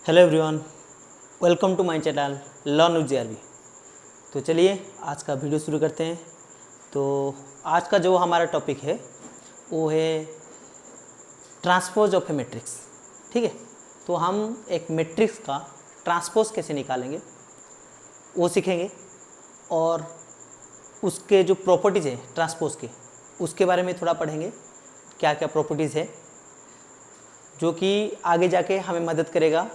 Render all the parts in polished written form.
Hello everyone, welcome to my channel learn with JRB. तो चलिए आज का वीडियो शुरू करते हैं। तो आज का जो हमारा टॉपिक है वो है ट्रांसपोज ऑफ ए मैट्रिक्स। ठीक है, तो हम एक मैट्रिक्स का ट्रांसपोज कैसे निकालेंगे वो सीखेंगे और उसके जो प्रॉपर्टीज़ हैं ट्रांसपोज के उसके बारे में थोड़ा पढ़ेंगे, क्या क्या प्रॉपर्टीज़ है जो कि आगे जाके हमें मदद करेगा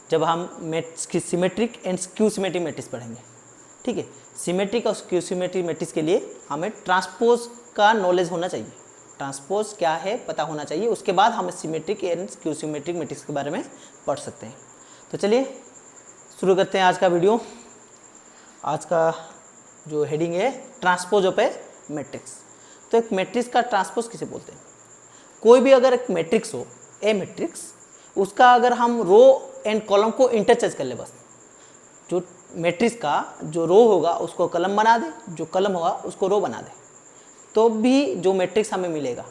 जब हम symmetric and skew symmetric matrix पढ़ेंगे। ठीक है, सिमेट्रिक और स्क्यू सिमेट्रिक मैट्रिक्स के लिए हमें ट्रांसपोज का नॉलेज होना चाहिए, ट्रांसपोज क्या है पता होना चाहिए, उसके बाद हम symmetric and skew symmetric matrix के बारे में पढ़ सकते हैं। तो चलिए शुरू करते हैं आज का वीडियो। आज का जो हेडिंग है ट्रांसपोज ऑफ ए मैट्रिक्स। तो एक मैट्रिक्स का ट्रांसपोज किसे बोलते हैं? कोई भी अगर एक मैट्रिक्स हो, ए मैट्रिक्स, उसका अगर हम रो एंड कॉलम को इंटरचेंज कर ले, बस जो मैट्रिक्स का जो रो होगा उसको कॉलम बना दे, जो कॉलम होगा उसको रो बना दे, तो भी जो मैट्रिक्स हमें मिलेगा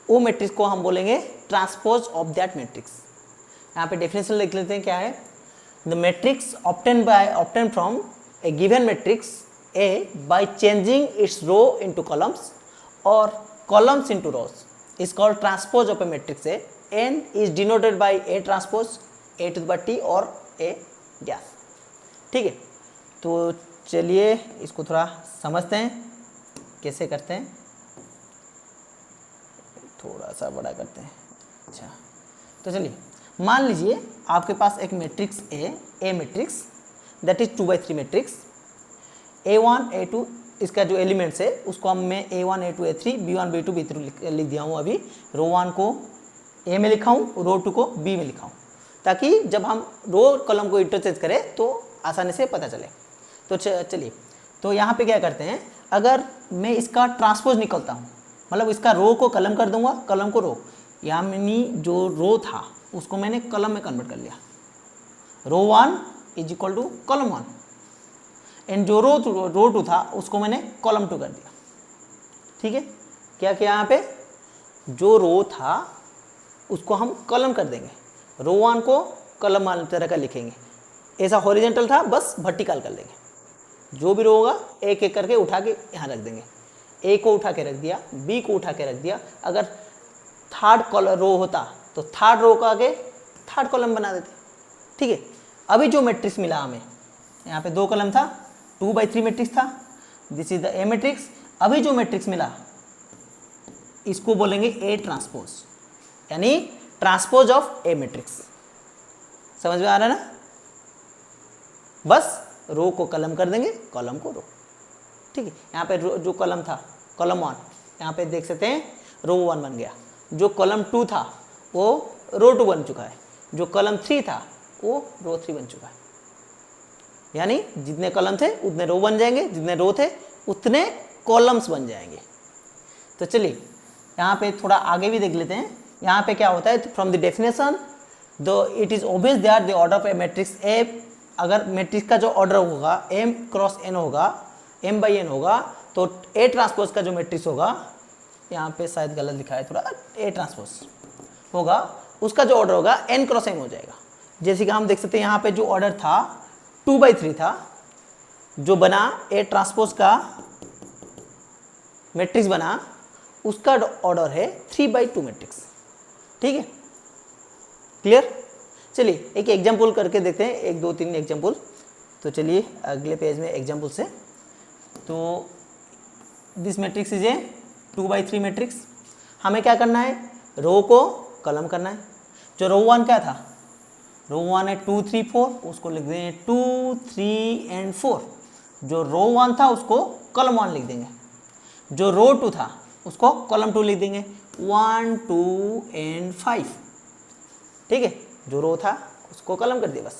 वो मैट्रिक्स को हम बोलेंगे ट्रांसपोज ऑफ दैट मैट्रिक्स। यहाँ पे डेफिनेशन लिख लेते हैं, क्या है? The matrix obtain from a given matrix A by changing its row into columns और columns into rows is called transpose of a matrix A and is denoted by A transpose A to the power T और A dash। ठीक है, तो चलिए इसको थोड़ा समझते हैं कैसे करते हैं, थोड़ा सा बड़ा करते हैं। अच्छा, तो चलिए मान लीजिए आपके पास एक matrix A matrix that is 2/3 matrix A1 A2, इसका जो एलिमेंट्स है उसको हम मैं A1 A2 A3 B1 B2 B3 लिख दिया हूँ। अभी रो 1 को A में लिखा हूँ, रो 2 को B में लिखा हूँ, ताकि जब हम रो कॉलम को इंटरचेंज करें तो आसानी से पता चले। तो चलिए, तो यहाँ पे क्या करते हैं, अगर मैं इसका ट्रांसपोज निकलता हूँ, मतलब इसका रो को कॉलम कर दूंगा, कॉलम को रो, यहाँ मैंने जो रो था उसको मैंने कॉलम में कन्वर्ट कर लिया। Row 1 is equal to column 1 and जो रो 2 था उसको मैंने कॉलम 2 कर दिया। ठीक है, क्या किया, यहाँ पे जो रो था उसको हम कॉलम कर देंगे, रो 1 को कॉलम 1 तरह का लिखेंगे, ऐसा हॉरिजॉन्टल था बस वर्टिकल कर देंगे। जो भी रो होगा एक एक करके उठा के यहाँ रख देंगे, ए को उठा के रख दिया, बी को उठा के रख दिया। अगर थर्ड रो होता तो थर्ड रो का आगे थर्ड कॉलम बना देते। ठीक है, अभी जो मैट्रिक्स मिला हमें, यहाँ पे 2 कॉलम था, 2/3 मैट्रिक्स था, this is the A matrix. अभी जो मैट्रिक्स मिला इसको बोलेंगे ए ट्रांसपोज, यानी ट्रांसपोज ऑफ ए मैट्रिक्स। समझ में आ रहा है ना? बस रो को कॉलम कर देंगे, कॉलम को रो। ठीक है, यहाँ पे जो कॉलम था कॉलम 1, यहाँ पे देख सकते हैं रो 1 बन गया। जो कॉलम 2 था वो रो 2 बन चुका है, जो कॉलम 3 था वो रो 3 बन चुका है। यानी जितने कॉलम थे उतने रो बन जाएंगे, जितने रो थे उतने कॉलम्स बन जाएंगे। तो चलिए यहाँ पे थोड़ा आगे भी देख लेते हैं। यहाँ पे क्या होता है, फ्रॉम द डेफिनेशन दो it is obvious that the order of A matrix A, अगर मैट्रिक्स का जो ऑर्डर होगा m क्रॉस n होगा, m/n होगा, तो ए ट्रांसपोज का जो मैट्रिक्स होगा, यहाँ पे शायद गलत लिखा है थोड़ा, ए ट्रांसपोज होगा, उसका जो ऑर्डर होगा n क्रॉस m हो जाएगा। जैसे कि हम देख सकते हैं यहाँ पे जो ऑर्डर था 2/3 था, जो बना ए ट्रांसपोज का मैट्रिक्स बना, उसका ऑर्डर है 3/2 मैट्रिक्स। ठीक है, क्लियर? चलिए एक एग्जांपल करके देखते हैं, 1 2 3 एग्जांपल। तो चलिए अगले पेज में एग्जांपल से। तो this matrix is a 2/3 matrix. हमें क्या करना है, रो को कॉलम करना है। जो रो 1 क्या था, रो 1 है 2 3 4, उसको लिख देंगे 2 3 एंड 4। जो रो 1 था उसको कॉलम 1 लिख देंगे, जो रो 2 था उसको कॉलम 2 लिख देंगे 1 2 एंड 5। ठीक है, जो रो था उसको कॉलम कर दिया बस।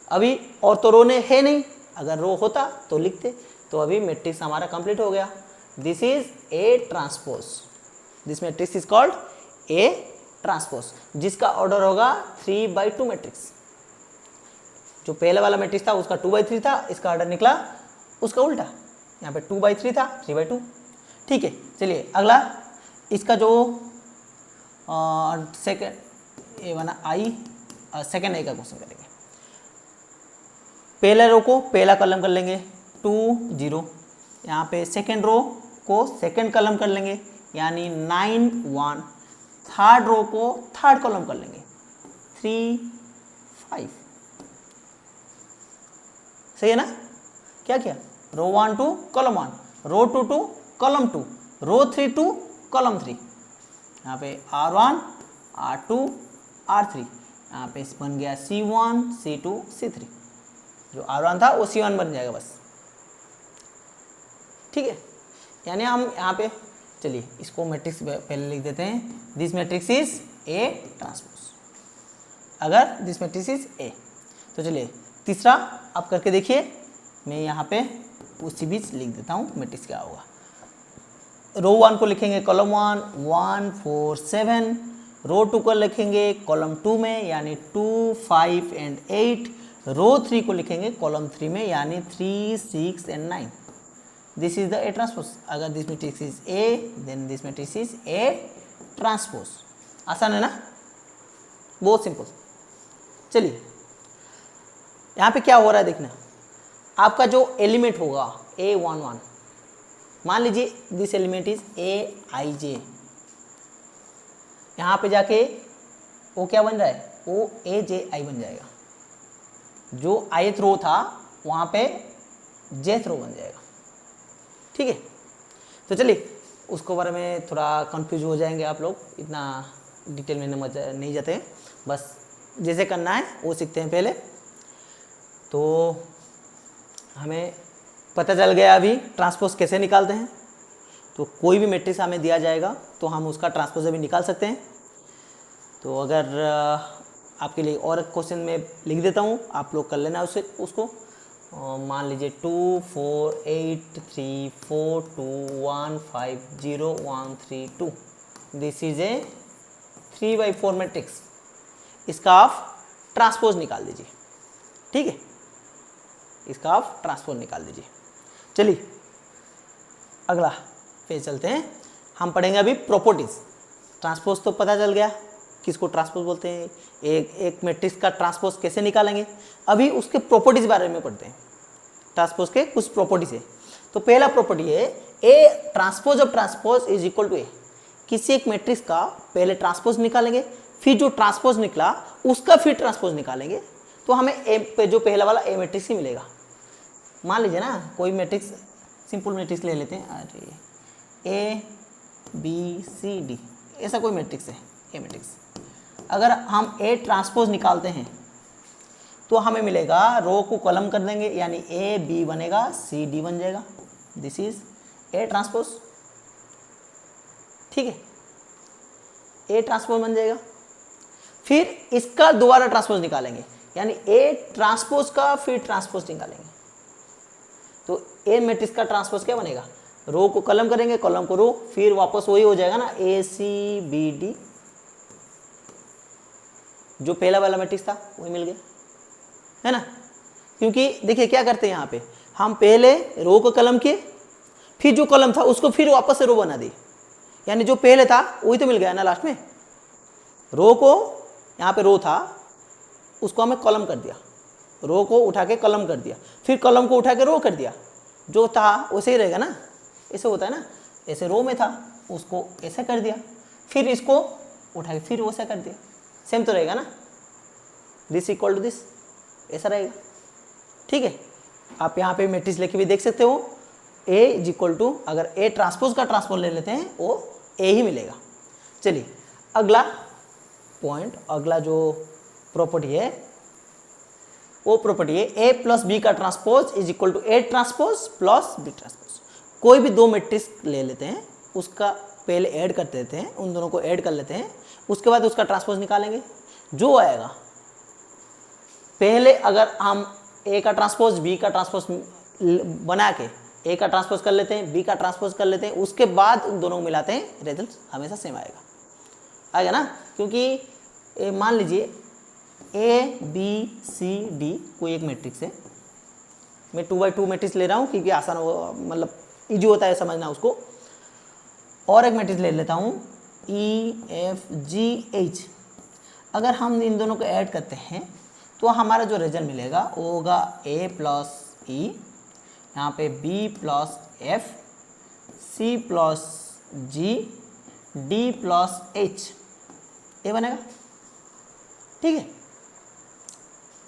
अभी और तो रो ने है नहीं, अगर रो होता तो लिखते। तो अभी मैट्रिक्स हमारा कंप्लीट हो गया। This is A transpose, this matrix is called A transpose, जिसका ऑर्डर होगा 3/2 मैट्रिक्स। जो पहले वाला मैट्रिक्स था उसका 2/3 था, इसका ऑर्डर निकला उसका उल्टा, यहाँ पे 2/3 था 3/2। ठीक है, चलिए अगला इसका जो सेकेंड ये बना आई सेकेंड ए का क्वेश्चन करेंगे। पहले रो को पहला कॉलम कर लेंगे 2 0, यहाँ पे सेकेंड रो को सेकेंड कॉलम कर लेंगे यानी 9 1, थर्ड रो को थर्ड कॉलम कर लेंगे 3 5। सही है ना? क्या किया? Row 1 to column 1, row 2 to column 2, row 3 to column 3। यहाँ पे R1 R2 R3, यहाँ पे बन गया C1 C2 C3। जो R1 था वो C1 बन जाएगा बस। ठीक है, यानी हम यहाँ पे चलिए इसको मैट्रिक्स पहले लिख देते हैं। This matrix is A transpose. अगर दिस मैट्रिक्स इज ए, तो चलिए तीसरा आप करके देखिए। मैं यहाँ पे उसी बीच लिख देता हूँ मैट्रिक्स क्या होगा। रो 1 को लिखेंगे कॉलम 1 1 4 7, रो 2 को लिखेंगे कॉलम 2 में यानी 2 5 एंड 8, रो 3 को लिखेंगे कॉलम 3 में यानी 3 6 and 9। This is the A transpose. अगर this matrix is A then this matrix is A transpose. आसान है ना? बहुत सिंपल। चलिए यहाँ पे क्या हो रहा है देखना। आपका जो एलिमेंट होगा A11, मान लीजिए दिस एलिमेंट इज Aij, यहाँ पे जाके वो क्या बन रहा है? वो AJI बन जाएगा। जो ith रो था वहाँ पे jth रो बन जाएगा। ठीक है, तो चलिए उसको बारे में थोड़ा कंफ्यूज हो जाएंगे आप लोग, इतना डिटेल में नहीं जाते हैं, बस जैसे करना है वो सीखते हैं पहले। तो हमें पता चल गया अभी ट्रांसपोज कैसे निकालते हैं। तो कोई भी मैट्रिक्स हमें दिया जाएगा तो हम उसका ट्रांसपोज अभी निकाल सकते हैं। तो अगर आपके लिए और क्वेश्चन में लिख देता हूँ, आप लोग कर लेना उसको। मान लीजिए 2 4 8 3 4 2 1 5 0 1 3 2। This is a 3/4 matrix. इसका आप ट्रांसपोज निकाल दीजिए। ठीक है, इसका आप ट्रांसपोज निकाल दीजिए। चलिए अगला पेज चलते हैं। हम पढ़ेंगे अभी प्रॉपर्टीज। ट्रांसपोज तो पता चल गया किसको ट्रांसपोज बोलते हैं, एक मैट्रिक्स का ट्रांसपोज कैसे निकालेंगे। अभी उसके प्रॉपर्टीज बारे में पढ़ते हैं। ट्रांसपोज के कुछ प्रॉपर्टीज है। तो पहला प्रॉपर्टी है A transpose of transpose is equal to A. किसी एक मैट्रिक्स का पहले ट्रांसपोज निकालेंगे, फिर जो ट्रांसपोज निकला उसका फिर ट्रांसपोज निकालेंगे, तो हमें ए जो पहला वाला ए मैट्रिक्स ही मिलेगा। मान लीजिए ना कोई मैट्रिक्स, सिंपल मैट्रिक्स ले लेते हैं। अरे ए बी सी डी ऐसा कोई मैट्रिक्स है ए मैट्रिक्स। अगर हम ए ट्रांसपोज निकालते हैं तो हमें मिलेगा, रो को कॉलम कर देंगे यानी ए बी बनेगा सी डी बन जाएगा। This is A transpose. ठीक है, ए ट्रांसपोज बन जाएगा। फिर इसका दोबारा ट्रांसपोज निकालेंगे यानी ए ट्रांसपोज का फिर ट्रांसपोज निकालेंगे। तो ए मैट्रिक्स का ट्रांसपोज क्या बनेगा? रो को कॉलम करेंगे, कॉलम को रो, फिर वापस वही हो जाएगा ना ए सी बी डी। जो पहला वाला मैट्रिक्स था वही मिल गया, है ना? क्योंकि देखिए क्या करते हैं यहाँ पे, हम पहले रो को कॉलम किए, फिर जो कॉलम था उसको फिर वापस से रो बना दी, यानी जो पहले था वही तो मिल गया ना लास्ट में। रो को यहाँ पे रो था उसको हमें कॉलम कर दिया, रो को उठा के कॉलम कर दिया, फिर कॉलम को उठा के रो कर दिया। जो था वैसे ही रहेगा ना, ऐसे होता है ना, ऐसे रो में था उसको ऐसे कर दिया, फिर इसको उठा के फिर वैसा कर दिया, सेम तो रहेगा ना। दिस इक्वल टू दिस, ऐसा रहेगा। ठीक है, आप यहाँ पे मैट्रिक्स लेके भी देख सकते हो। ए इज इक्वल टू, अगर ए ट्रांसपोज का ट्रांसपोज ले लेते हैं वो ए ही मिलेगा। चलिए अगला पॉइंट, अगला जो प्रॉपर्टी है वो प्रॉपर्टी है ए प्लस बी का transpose is equal to A transpose plus B transpose. कोई भी दो मैट्रिक्स ले लेते हैं, उसका पहले ऐड कर देते हैं, उन दोनों को ऐड कर लेते हैं, उसके बाद उसका ट्रांसपोज निकालेंगे। जो आएगा पहले, अगर हम ए का ट्रांसपोज बी का ट्रांसपोज बना के ए का ट्रांसपोज कर लेते हैं, बी का ट्रांसपोज कर लेते हैं, उसके बाद उन दोनों को मिलाते हैं, रिजल्ट हमेशा सेम आएगा ना। क्योंकि मान लीजिए ए बी सी डी कोई एक मैट्रिक्स है, मैं 2x2 मैट्रिक्स ले रहा हूँ क्योंकि आसान हो, मतलब इजी होता है समझना उसको। और एक मैट्रिक्स ले लेता हूँ ई एफ जी एच। अगर हम इन दोनों को ऐड करते हैं तो हमारा जो रिजल्ट मिलेगा वो होगा ए प्लस ई, यहाँ पे B plus F, C plus G, D plus H, ये बनेगा। ठीक है,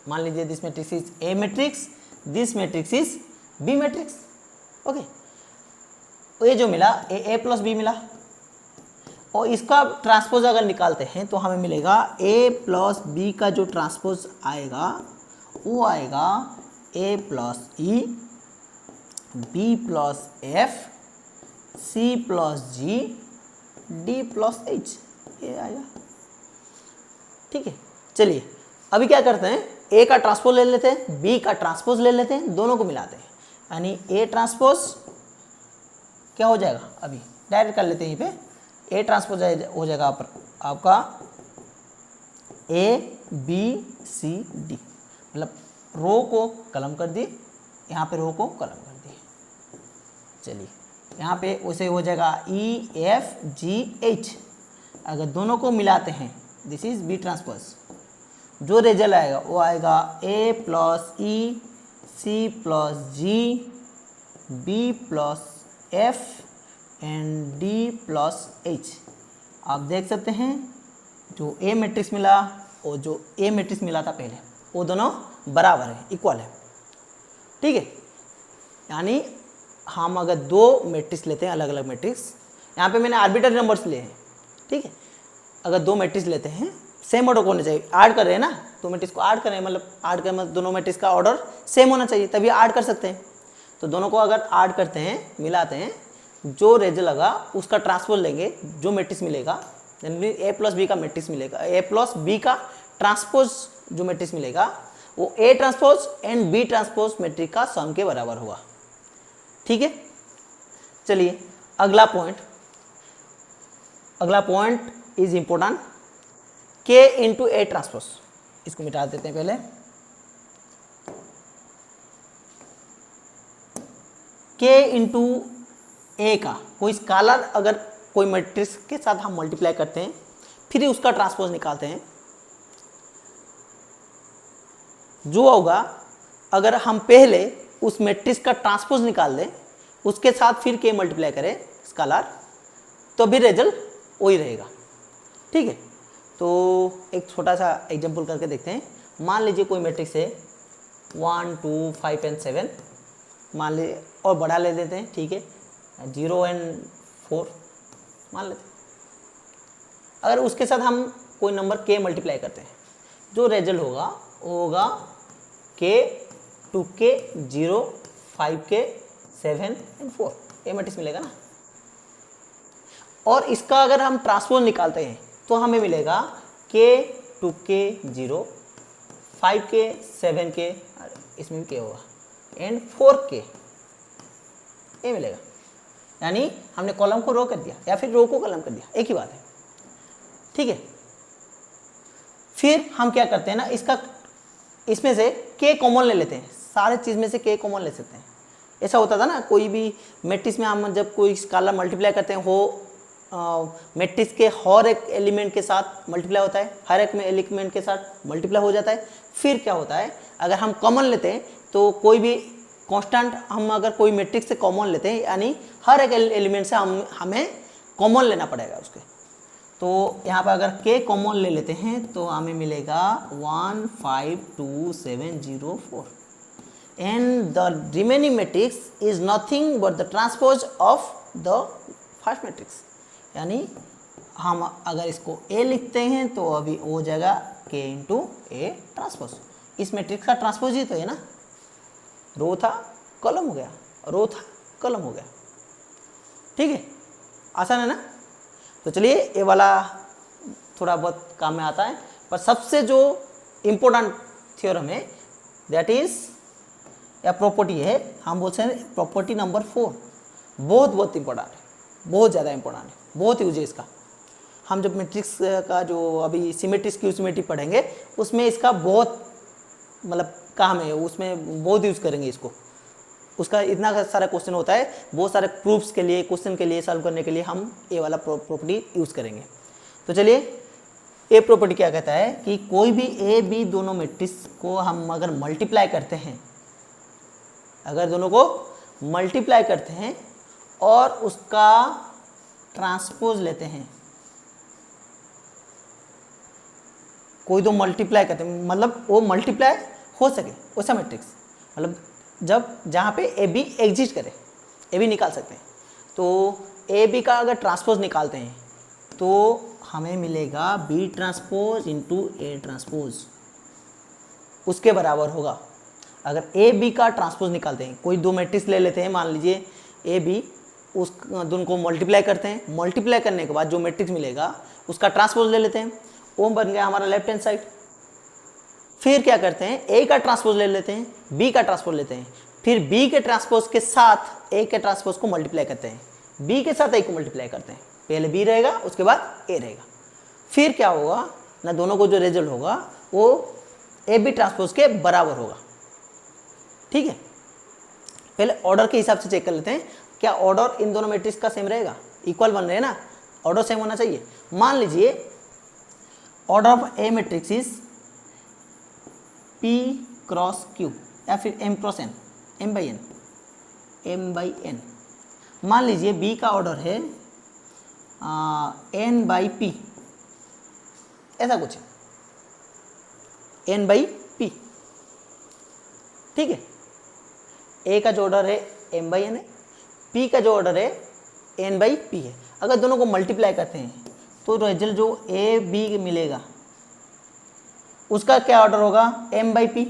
मान लीजिए this matrix is A matrix, this matrix is B matrix. Okay, ये जो मिला ए प्लस बी मिला, और इसका ट्रांसपोज अगर निकालते हैं तो हमें मिलेगा ए प्लस बी का जो ट्रांसपोज आएगा वो आएगा A plus E, B plus F, C plus G, D plus H, ये आएगा। ठीक है, चलिए अभी क्या करते हैं, ए का ट्रांसपोज ले लेते हैं, बी का ट्रांसपोज ले लेते हैं, दोनों को मिलाते हैं, यानी ए ट्रांसपोज क्या हो जाएगा, अभी डायरेक्ट कर लेते हैं यहीं पे। ए ट्रांसपोज हो जाएगा आपका ए बी सी डी, मतलब रो को कलम कर दी, यहाँ पे रो को कलम कर दी। चलिए यहाँ पे उसे हो जाएगा ई एफ जी एच, अगर दोनों को मिलाते हैं दिस इज बी ट्रांसपोज, जो रिजल्ट आएगा वो आएगा A plus E, C plus G, B plus F and D plus H. आप देख सकते हैं जो ए मैट्रिक्स मिला और जो ए मैट्रिक्स मिला था पहले वो दोनों बराबर है, इक्वल है। ठीक है, यानी हम अगर दो मैट्रिक्स लेते हैं, अलग अलग मैट्रिक्स, यहाँ पे मैंने आर्बिट्ररी नंबर्स लिए हैं। ठीक है, अगर दो मैट्रिक्स लेते हैं सेम ऑर्डर होना चाहिए, ऐड कर रहे हैं ना, दो मैट्रिक्स को ऐड कर रहे हैं, मतलब ऐड कर मतलब दोनों मैट्रिक्स का ऑर्डर सेम होना चाहिए तभी ऐड कर सकते हैं। तो दोनों को अगर ऐड करते हैं, मिलाते हैं, जो रिजल्ट लगा उसका ट्रांसपोज लेंगे, जो मैट्रिक्स मिलेगा यानी ए प्लस बी का मैट्रिक्स मिलेगा, ए प्लस बी का ट्रांसपोज जो मैट्रिक्स मिलेगा वो A transpose and B transpose matrix का सम के बराबर होगा। ठीक है, चलिए अगला point is important, K into A transpose, इसको मिटा देते हैं पहले। के इंटू ए का कोई स्केलर अगर कोई मैट्रिक्स के साथ हम मल्टीप्लाई करते हैं फिर उसका ट्रांसपोज निकालते हैं, जो होगा अगर हम पहले उस मैट्रिक्स का ट्रांसपोज निकाल दें उसके साथ फिर के मल्टीप्लाई करें स्केलर, तो भी रिजल्ट वही रहेगा। ठीक है, तो एक छोटा सा एग्जांपल करके देखते हैं। मान लीजिए कोई मैट्रिक्स है 1 2 5 एंड 7, मान लीजिए, और बड़ा ले देते हैं। ठीक है, 0 एंड 4 मान लेते हैं। अगर उसके साथ हम कोई नंबर के मल्टीप्लाई करते हैं, जो रिजल्ट होगा वो होगा के 2k 0 5k 7 एंड 4, ये मैट्रिक्स मिलेगा ना। और इसका अगर हम ट्रांसपोज निकालते हैं तो हमें मिलेगा के 2k 0 5k 7k, इसमें भी k होगा, एंड 4k, ये मिलेगा। यानी हमने कॉलम को रो कर दिया या फिर रो को कॉलम कर दिया, एक ही बात है। ठीक है, फिर हम क्या करते हैं ना, इसमें से k कॉमन ले लेते हैं, सारे चीज़ में से k कॉमन ले सकते हैं। ऐसा होता था ना, कोई भी मैट्रिक्स में हम जब कोई स्केलर मल्टीप्लाई करते हैं वो मैट्रिक्स के हर एक एलिमेंट के साथ मल्टीप्लाई होता है, हर एक में एलिमेंट के साथ मल्टीप्लाई हो जाता है। फिर क्या होता है, अगर हम कॉमन लेते हैं तो कोई भी कांस्टेंट हम अगर कोई मैट्रिक्स से कॉमन लेते हैं, यानी हर एक एलिमेंट से हमें कॉमन लेना पड़ेगा उसके। तो यहाँ पर अगर के कॉमन ले लेते हैं तो हमें मिलेगा 1 5 2 7 0 4, and the remaining matrix is nothing but the transpose of the first matrix. यानी हम अगर इसको ए लिखते हैं तो अभी हो जाएगा के इंटू ए ट्रांसपोज, इस मैट्रिक्स का ट्रांसपोज ही तो है ना, रो था कॉलम हो गया, रो था कॉलम हो गया। ठीक है, आसान है ना। तो चलिए ये वाला थोड़ा बहुत काम में आता है, पर सबसे जो इम्पोर्टेंट थ्योरम है दैट इज या प्रॉपर्टी है, हम बोलते हैं प्रॉपर्टी नंबर 4, बहुत इंपॉर्टेंट है, बहुत ज़्यादा इंपॉर्टेंट है, बहुत यूज है इसका। हम जब मैट्रिक्स का जो अभी सिमेट्रिक्स की सिमेट्री पढ़ेंगे उसमें इसका बहुत मतलब काम है, उसमें बहुत यूज़ करेंगे इसको। उसका इतना सारा क्वेश्चन होता है, बहुत सारे प्रूफ्स के लिए, क्वेश्चन के लिए सॉल्व करने के लिए हम ये वाला प्रॉपर्टी यूज़ करेंगे। तो चलिए ए प्रॉपर्टी क्या कहता है कि कोई भी ए बी दोनों मैट्रिक्स को हम अगर मल्टीप्लाई करते हैं, अगर दोनों को मल्टीप्लाई करते हैं और उसका ट्रांसपोज लेते हैं, कोई दो मल्टीप्लाई करते हैं मतलब वो मल्टीप्लाई हो सके वैसा मैट्रिक्स, मतलब जब जहाँ पे ए बी एग्जिस्ट करे, ए बी निकाल सकते हैं, तो ए बी का अगर ट्रांसपोज निकालते हैं तो हमें मिलेगा B transpose into A transpose, उसके बराबर होगा। अगर ए बी का ट्रांसपोज निकालते हैं, कोई दो मैट्रिक्स ले लेते हैं, मान लीजिए ए बी, उस दोनों को मल्टीप्लाई करते हैं, मल्टीप्लाई करने के बाद जो मैट्रिक्स मिलेगा उसका ट्रांसपोज ले लेते हैं, वो बन गया हमारा लेफ्ट हैंड साइड। फिर क्या करते हैं, ए का ट्रांसपोज ले लेते हैं, बी का ट्रांसपोज लेते हैं, फिर बी के ट्रांसपोज के साथ ए के ट्रांसपोज को मल्टीप्लाई करते हैं, बी के साथ ए को मल्टीप्लाई करते हैं, पहले बी रहेगा उसके बाद ए रहेगा। फिर क्या होगा ना, दोनों को जो रिजल्ट होगा वो ए बी ट्रांसपोज के बराबर होगा। ठीक है, पहले ऑर्डर के हिसाब से चेक कर लेते हैं, क्या ऑर्डर इन दोनों मैट्रिक्स का सेम रहेगा, इक्वल बन रहे हैं ना, ऑर्डर सेम होना चाहिए। मान लीजिए order of A matrix is P cross Q या फिर M cross N, M by N. मान लीजिए बी का ऑर्डर है एन बाई पी, ऐसा कुछ है, एन बाई पी। ठीक है, ए का जो ऑर्डर है एम बाई एन है, पी का जो ऑर्डर है एन बाई पी है। अगर दोनों को मल्टीप्लाई करते हैं तो रिजल्ट जो ए बी मिलेगा उसका क्या ऑर्डर होगा, एम बाई पी।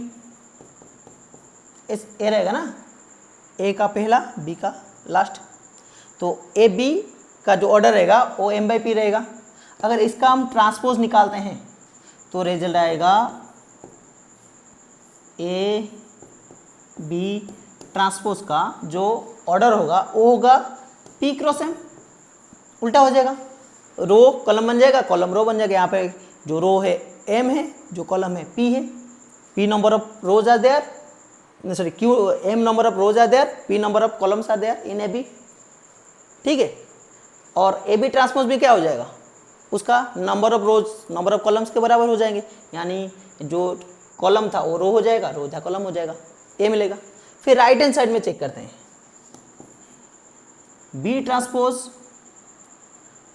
इस ए रहेगा ना, ए का पहला बी का लास्ट, तो ए बी का जो ऑर्डर रहेगा वो एम बाई पी रहेगा। अगर इसका हम ट्रांसपोज निकालते हैं तो रिजल्ट आएगा ए बी ट्रांसपोज का जो ऑर्डर होगा वो होगा पी क्रॉस एम, उल्टा हो जाएगा, रो कॉलम बन जाएगा, कॉलम रो बन जाएगा। यहाँ पे जो रो है एम है, जो कॉलम है पी है, P number of rows are there, sorry Q M number of rows are there, P number of columns are there in A B. ठीक है, और ए बी ट्रांसपोज भी क्या हो जाएगा, उसका number of rose number of columns के बराबर हो जाएंगे, यानी जो कॉलम था वो रो हो जाएगा, रो था कॉलम हो जाएगा, ए मिलेगा। फिर राइट हैंड साइड में चेक करते हैं, B transpose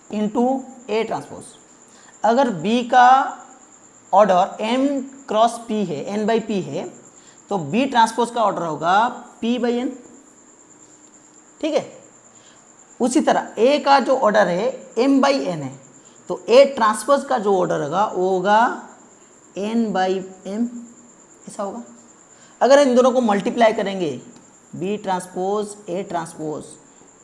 into A transpose. अगर बी का ऑर्डर एम क्रॉस पी है, एन बाई पी है, तो बी ट्रांसपोज का ऑर्डर होगा पी बाई एन। ठीक है, उसी तरह ए का जो ऑर्डर है एम बाई एन है, तो ए ट्रांसपोज का जो ऑर्डर होगा वो होगा एन बाई एम, ऐसा होगा। अगर इन दोनों को मल्टीप्लाई करेंगे, बी ट्रांसपोज ए ट्रांसपोज,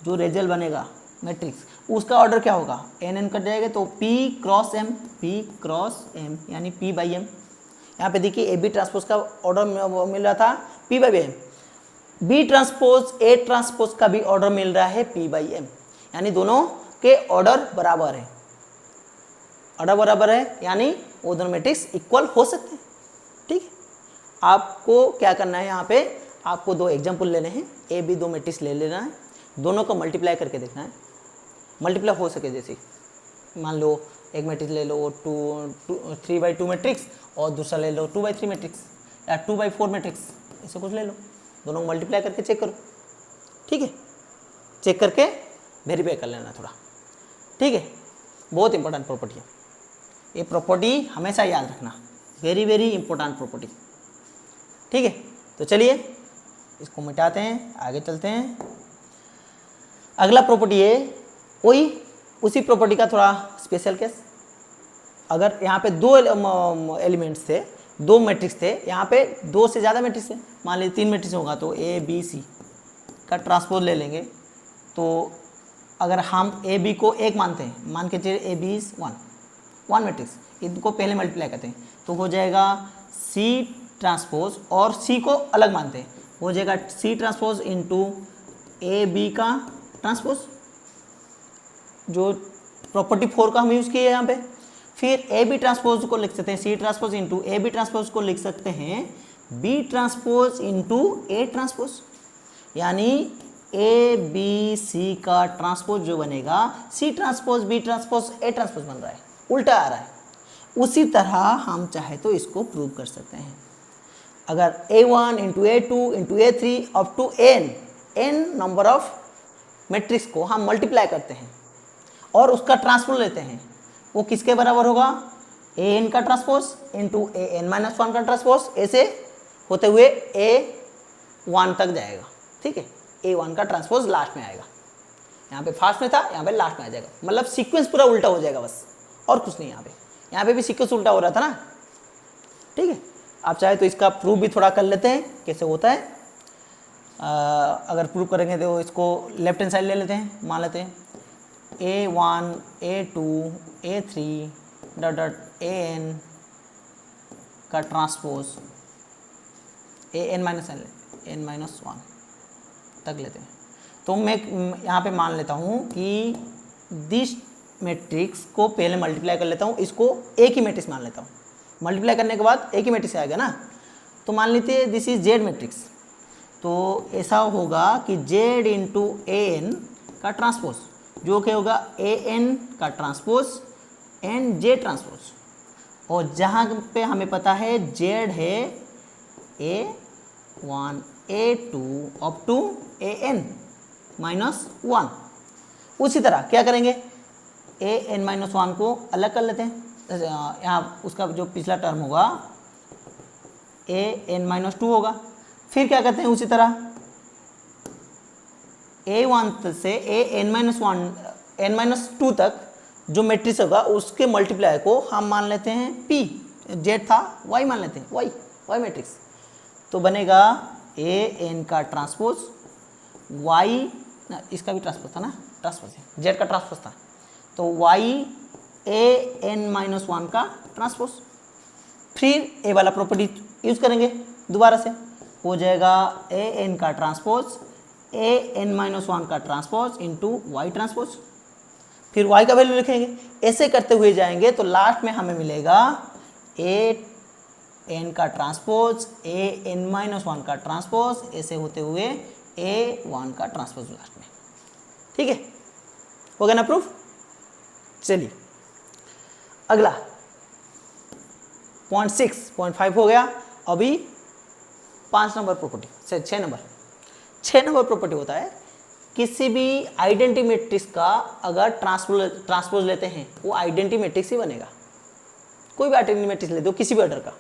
जो रिजल्ट बनेगा मैट्रिक्स, उसका ऑर्डर क्या होगा, एन एन कट जाएगा तो पी क्रॉस एम यानी पी बाई एम। यहाँ पे देखिए ए बी ट्रांसपोज का ऑर्डर मिल रहा था P by M, B transpose A transpose का भी ऑर्डर मिल रहा है पी बाई एम, यानी दोनों के ऑर्डर बराबर है, ऑर्डर बराबर है, यानी वो दोनों मैट्रिक्स इक्वल हो सकते हैं। ठीक है, आपको क्या करना है, यहाँ पे आपको दो एग्जाम्पल लेने हैं, ए बी दो मैट्रिक्स ले लेना है, दोनों को मल्टीप्लाई करके देखना है, मल्टीप्लाई हो सके। जैसे मान लो एक मैट्रिक्स ले लो वो 3/2 मैट्रिक्स और दूसरा ले लो 2/3 मैट्रिक्स या 2/4 मैट्रिक्स, ऐसे कुछ ले लो, दोनों को मल्टीप्लाई करके चेक करो। ठीक है, चेक करके वेरीफाई कर लेना थोड़ा। ठीक है, बहुत इंपॉर्टेंट प्रॉपर्टी है ये, प्रॉपर्टी हमेशा याद रखना, वेरी वेरी इंपॉर्टेंट प्रॉपर्टी। ठीक है, तो चलिए इसको मिटाते हैं, आगे चलते हैं। अगला प्रॉपर्टी है वही उसी प्रॉपर्टी का थोड़ा स्पेशल केस। अगर यहाँ पे दो एलिमेंट्स थे, दो मैट्रिक्स थे, यहाँ पे दो से ज़्यादा मैट्रिक्स है, मान लीजिए 3 मैट्रिक्स होगा तो ए बी सी का ट्रांसपोज ले लेंगे। तो अगर हम ए बी को एक मानते हैं, मान के चलिए A B is one matrix, इनको पहले मल्टीप्लाई करते हैं तो हो जाएगा सी ट्रांसपोज, और सी को अलग मानते हैं, हो जाएगा C transpose into A B का ट्रांसपोज, जो प्रॉपर्टी 4 का हम यूज़ किए यहाँ पे। फिर ए बी ट्रांसपोज को लिख सकते हैं C transpose into A B transpose को लिख सकते हैं B transpose into A transpose, यानी ए बी सी का ट्रांसपोज जो बनेगा C transpose B transpose A transpose बन रहा है, उल्टा आ रहा है। उसी तरह हम चाहे तो इसको प्रूव कर सकते हैं। अगर A1 into A2 into A3 up to n number of matrix को हम मल्टीप्लाई करते हैं और उसका ट्रांसपोज लेते हैं, वो किसके बराबर होगा? an का ट्रांसपोज इंटू an-1 का ट्रांसपोज, ऐसे होते हुए A1 तक जाएगा। ठीक है, A1 का ट्रांसपोज लास्ट में आएगा। यहाँ पे फास्ट में था, यहाँ पे लास्ट में आ जाएगा, मतलब सीक्वेंस पूरा उल्टा हो जाएगा बस, और कुछ नहीं। यहाँ पे भी सीक्वेंस उल्टा हो रहा था ना। ठीक है, आप चाहे तो इसका प्रूफ भी थोड़ा कर लेते हैं कैसे होता है। अगर प्रूफ करेंगे तो इसको लेफ्ट हैंड साइड ले लेते हैं, मान लेते हैं A1 A2 A3 dot dot an का ट्रांसपोज an-1 तक लेते हैं। तो मैं यहाँ पे मान लेता हूँ कि दिस मैट्रिक्स को पहले मल्टीप्लाई कर लेता हूँ, इसको एक ही मैट्रिक्स मान लेता हूँ। मल्टीप्लाई करने के बाद एक ही मैट्रिक्स आएगा ना, तो मान लेते हैं दिस इज जेड मैट्रिक्स। तो ऐसा होगा कि जेड इंटू an का ट्रांसपोज, जो क्या होगा an का ट्रांसपोज एंड जे ट्रांसपोज, और जहाँ पे हमें पता है जेड है A1 A2 up to an-1। उसी तरह क्या करेंगे, an-1 को अलग कर लेते हैं। यहाँ उसका जो पिछला टर्म होगा an-2 होगा। फिर क्या करते हैं, उसी तरह A1 से n-2 तक जो मैट्रिक्स होगा उसके मल्टीप्लाई को हम मान लेते हैं P, जेड था Y मान लेते हैं, Y मैट्रिक्स। तो बनेगा an का ट्रांसपोज Y, इसका भी ट्रांसपोज था ना, ट्रांसपोज है, जेड का ट्रांसपोज था, तो Y an-1 का ट्रांसपोज। फिर ए वाला प्रॉपर्टी यूज करेंगे दोबारा से, हो जाएगा an का ट्रांसपोज an-1 का ट्रांसपोज इंटू Y ट्रांसपोज। फिर Y का वैल्यू लिखेंगे, ऐसे करते हुए जाएंगे तो लास्ट में हमें मिलेगा an का ट्रांसपोज an-1 का ट्रांसपोज, ऐसे होते हुए A1 का ट्रांसपोज लास्ट में। ठीक है, हो गया ना प्रूफ। चलिए अगला 0.6 0.5 हो गया। अभी 5 नंबर प्रॉपर्टी से 6 नंबर प्रॉपर्टी होता है, किसी भी आइडेंटिटी मैट्रिक्स का अगर ट्रांसपोज लेते हैं वो आइडेंटिटी मैट्रिक्स ही बनेगा। कोई भी आइडेंटिटी मैट्रिक्स ले दो किसी भी ऑर्डर का,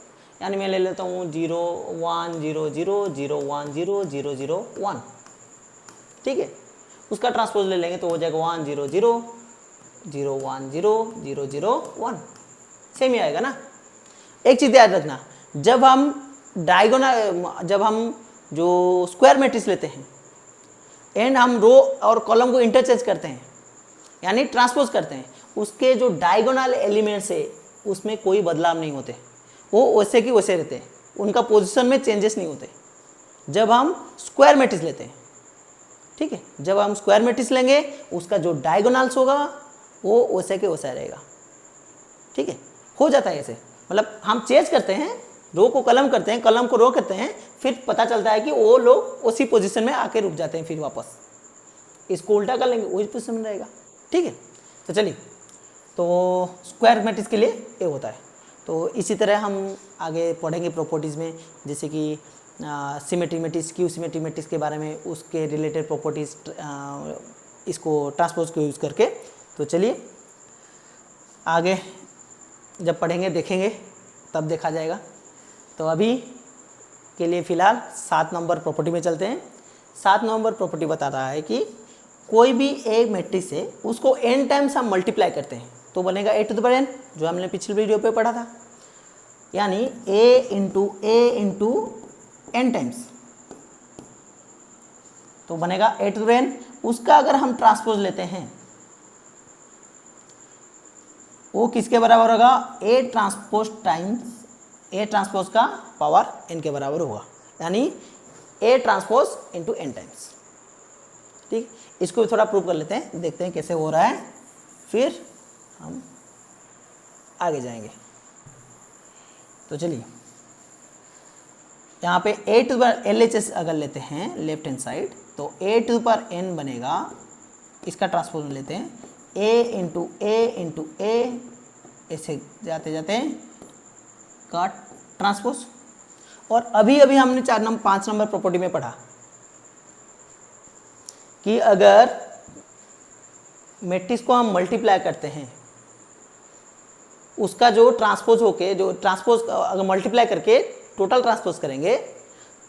यानी मैं ले लेता हूँ 0 1 0 0 0 1 0 0 0 1। ठीक है, उसका ट्रांसपोज ले लेंगे तो हो जाएगा 1 0 0 0 1 0 0 0 1, सेम ही आएगा ना। एक चीज़ याद रखना, जब हम जो स्क्वायर मैट्रिक्स लेते हैं एंड हम रो और कॉलम को इंटरचेंज करते हैं, यानी ट्रांसपोज करते हैं, उसके जो डायगोनल एलिमेंट्स है उसमें कोई बदलाव नहीं होते, वो वैसे की वैसे रहते हैं, उनका पोजीशन में चेंजेस नहीं होते जब हम स्क्वायर मैट्रिक्स लेते हैं। ठीक है, जब हम स्क्वायर मैट्रिक्स लेंगे उसका जो डायगोनल्स होगा वो वैसे के वैसा रहेगा। ठीक है, हो जाता है ऐसे, मतलब हम चेंज करते हैं, रो को कलम करते हैं, कलम को रो करते हैं, फिर पता चलता है कि वो लोग उसी पोजीशन में आके रुक जाते हैं, फिर वापस इसको उल्टा कर लेंगे वही पोजीशन में रहेगा। ठीक है, तो चलिए, तो स्क्वायर मैट्रिक्स के लिए ये होता है। तो इसी तरह हम आगे पढ़ेंगे प्रॉपर्टीज़ में, जैसे कि symmetry matrix, Q symmetry matrix के बारे में, उसके रिलेटेड प्रॉपर्टीज़, इसको ट्रांसपोज को यूज़ करके। तो चलिए आगे जब पढ़ेंगे देखेंगे तब देखा जाएगा। तो अभी के लिए फ़िलहाल 7 नंबर प्रॉपर्टी में चलते हैं। 7 नंबर प्रॉपर्टी बता रहा है कि कोई भी एक मैट्रिक्स है उसको n टाइम्स हम मल्टीप्लाई करते हैं तो बनेगा a⁴n, जो हमने पिछले वीडियो पे पढ़ा था, यानी a इंटू n टाइम्स, तो बनेगा a⁴n। उसका अगर हम ट्रांसपोज लेते हैं वो किसके बराबर होगा, a transpose times a transpose का पावर n के बराबर होगा, यानी a transpose into n times. ठीक, इसको भी थोड़ा प्रूव कर लेते हैं, देखते हैं कैसे हो रहा है, फिर हम आगे जाएंगे। तो चलिए यहाँ पे LHS अगर लेते हैं लेफ्ट हैंड साइड, तो a⁴n बनेगा, इसका ट्रांसपोज लेते हैं a इंटू a ऐसे जाते जाते का ट्रांसपोज। और अभी अभी हमने 5 नंबर प्रॉपर्टी में पढ़ा कि अगर मैट्रिक्स को हम मल्टीप्लाई करते हैं, उसका जो ट्रांसपोज होके जो ट्रांसपोज अगर मल्टीप्लाई करके टोटल ट्रांसपोज करेंगे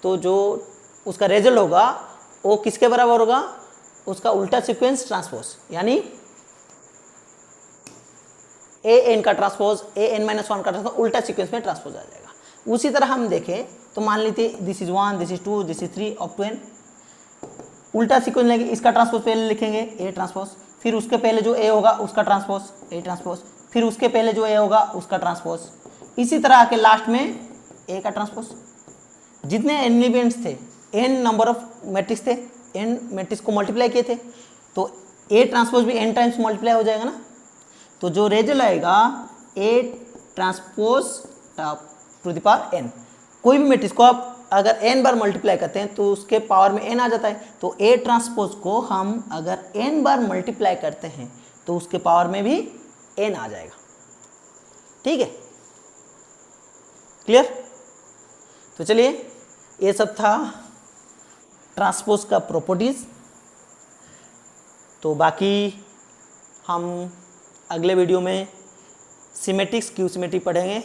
तो जो उसका रिजल्ट होगा वो किसके बराबर होगा, उसका उल्टा सीक्वेंस ट्रांसपोज, यानी ए एन का ट्रांसपोज ए एन माइनस 1 का ट्रांसपोज उल्टा सीक्वेंस में ट्रांसपोज आ जाएगा। उसी तरह हम देखें तो मान लीजिए this is 1, this is 2, this is 3 up to N, उल्टा सीक्वेंस लेंगे, इसका ट्रांसपोज पहले लिखेंगे ए ट्रांसपोज, फिर उसके पहले जो ए होगा उसका ट्रांसपोज ए ट्रांसपोज, फिर उसके पहले जो ए होगा उसका ट्रांसपोज, इसी तरह आके लास्ट में ए का ट्रांसपोज। जितने एन एलिमेंट्स थे, एन नंबर ऑफ मैट्रिक्स थे, एन मैट्रिक्स को मल्टीप्लाई किए थे, तो ए ट्रांसपोज भी एन टाइम्स मल्टीप्लाई हो जाएगा ना। तो जो रिजल्ट आएगा A transpose to the power N. कोई भी मैट्रिक्स को आप अगर n बार मल्टीप्लाई करते हैं तो उसके पावर में n आ जाता है, तो a ट्रांसपोज को हम अगर n बार मल्टीप्लाई करते हैं तो उसके पावर में भी n आ जाएगा। ठीक है, क्लियर? तो चलिए, ये सब था ट्रांसपोज का प्रॉपर्टीज। तो बाकी हम अगले वीडियो में सिमेट्रिक्स क्यू सिमेट्रिक पढ़ेंगे,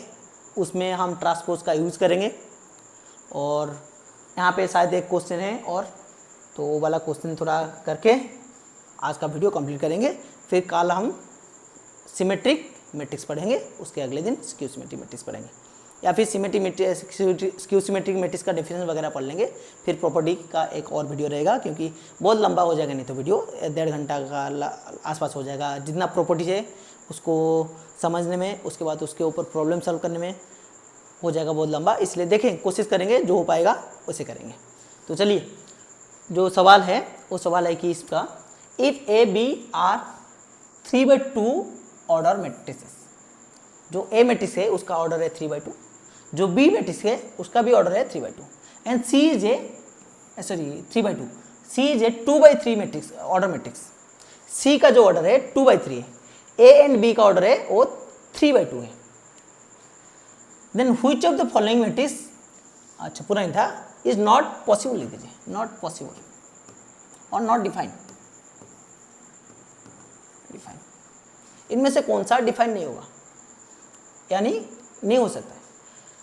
उसमें हम ट्रांसपोज का यूज़ करेंगे। और यहाँ पे शायद एक क्वेश्चन है, और तो वो वाला क्वेश्चन थोड़ा करके आज का वीडियो कंप्लीट करेंगे। फिर कल हम सिमेट्रिक मैट्रिक्स पढ़ेंगे, उसके अगले दिन स्क्यू सिमेट्रिक मैट्रिक्स पढ़ेंगे, या फिर स्क्यू सिमेट्रिक मैट्रिक्स का डेफिनेशन वगैरह पढ़ लेंगे। फिर प्रॉपर्टी का एक और वीडियो रहेगा, क्योंकि बहुत लंबा हो जाएगा, नहीं तो वीडियो 1.5 घंटा का आसपास हो जाएगा। जितना प्रॉपर्टी है उसको समझने में, उसके बाद उसके ऊपर प्रॉब्लम सॉल्व करने में हो जाएगा बहुत लंबा, इसलिए देखें, कोशिश करेंगे, जो हो पाएगा उसे करेंगे। तो चलिए, जो सवाल है वो सवाल है कि इसका if A B are 3/2 order matrices, जो ए मैट्रिक्स है उसका ऑर्डर है 3/2, जो बी मैट्रिक्स है उसका भी ऑर्डर है 3/2, and C is a 3/2, C is a 2/3 matrix order matrix. C का जो ऑर्डर है 2/3 है, ए एंड बी का ऑर्डर है वो 3/2 है। Then which of the following matrix, अच्छा पूरा नहीं था, इज नॉट पॉसिबल लिख दीजिए, नॉट पॉसिबल और नॉट डिफाइंड। डिफाइन, इनमें से कौन सा डिफाइन नहीं होगा, यानी नहीं हो सकता है।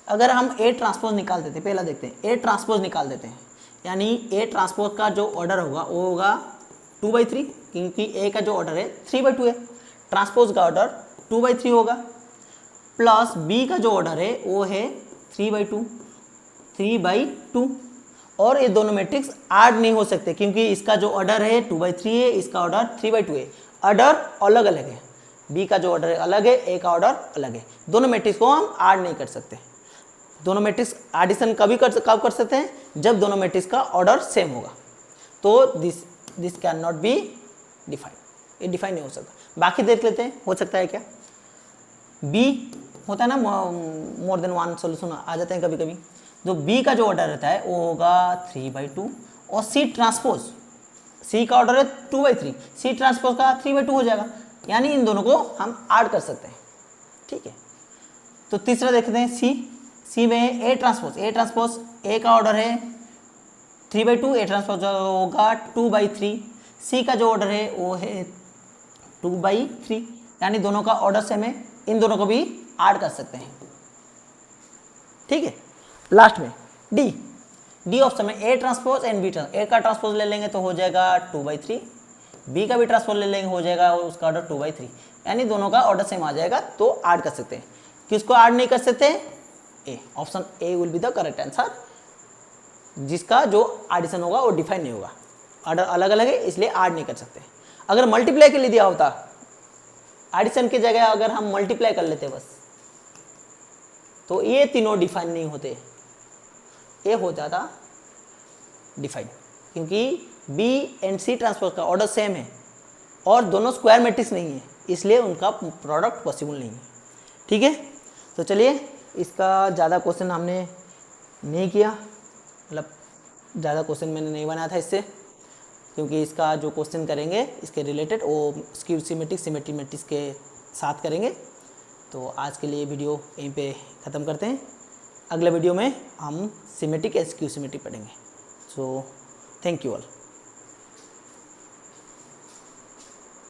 अगर हम ए ट्रांसपोज निकाल देते, पहला देखते हैं, ए ट्रांसपोज निकाल देते हैं, यानी ए ट्रांसपोज का जो ऑर्डर होगा वो होगा 2/3, क्योंकि ए का जो ऑर्डर है 3/2 है, ट्रांसपोज का ऑर्डर 2/3 होगा, प्लस बी का जो ऑर्डर है वो है 3/2, और ये दोनों मैट्रिक्स ऐड नहीं हो सकते, क्योंकि इसका जो ऑर्डर है 2/3 है, इसका ऑर्डर 3/2 है, ऑर्डर अलग अलग है, बी का जो ऑर्डर है अलग है, ए का ऑर्डर अलग है, दोनों मैट्रिक्स को हम ऐड नहीं कर सकते। दोनों मैट्रिक्स एडिशन कब कर सकते हैं, जब दोनों मैट्रिक्स का ऑर्डर सेम होगा, तो this can not be define, ये डिफाइन नहीं हो सकता। बाकी देख लेते हैं, हो सकता है क्या, बी होता है ना, मोर देन 1 सोल्यूशन आ जाते हैं कभी कभी। जो बी का जो ऑर्डर रहता है वो होगा 3/2, और सी ट्रांसपोज, सी का ऑर्डर है 2/3, सी ट्रांसपोज का 3/2 हो जाएगा, यानी इन दोनों को हम ऐड कर सकते हैं। ठीक है, तो तीसरा देखते हैं सी में ए ट्रांसपोज, ए का ऑर्डर है 3/2, ए ट्रांसपोज होगा 2/3, सी का जो ऑर्डर है वो है 2/3, यानी दोनों का ऑर्डर सेम है, इन दोनों को भी ऐड कर सकते हैं। ठीक है, लास्ट में डी ऑप्शन में A transpose and B transpose, A का ट्रांसपोज ले लेंगे तो हो जाएगा 2/3, बी का भी ट्रांसपोज ले लेंगे हो जाएगा उसका ऑर्डर 2/3, यानी दोनों का ऑर्डर सेम आ जाएगा, तो ऐड कर सकते हैं। किसको ऐड नहीं कर सकते, A, option A will be the correct answer, जिसका जो एडिशन होगा वो डिफाइन नहीं होगा, ऑर्डर अलग अलग है इसलिए ऐड नहीं कर सकते। अगर मल्टीप्लाई के लिए दिया होता, एडिशन की जगह अगर हम मल्टीप्लाई कर लेते बस, तो ये तीनों डिफाइन नहीं होते, ये हो जाता डिफाइन, क्योंकि बी एंड सी ट्रांसपोज का ऑर्डर सेम है और दोनों स्क्वायर मैट्रिक्स नहीं है, इसलिए उनका प्रोडक्ट पॉसिबल नहीं है। ठीक है, तो चलिए, इसका ज़्यादा क्वेश्चन हमने नहीं किया, मतलब ज़्यादा क्वेश्चन मैंने नहीं बनाया था इससे, क्योंकि इसका जो क्वेश्चन करेंगे इसके रिलेटेड वो स्क्यू सिमेट्रिक मैट्रिक्स के साथ करेंगे, तो आज के लिए वीडियो यहीं पे ख़त्म करते हैं। अगले वीडियो में हम सिमेट्रिक एसक्यू सिमेट्री पढ़ेंगे। So thank you all.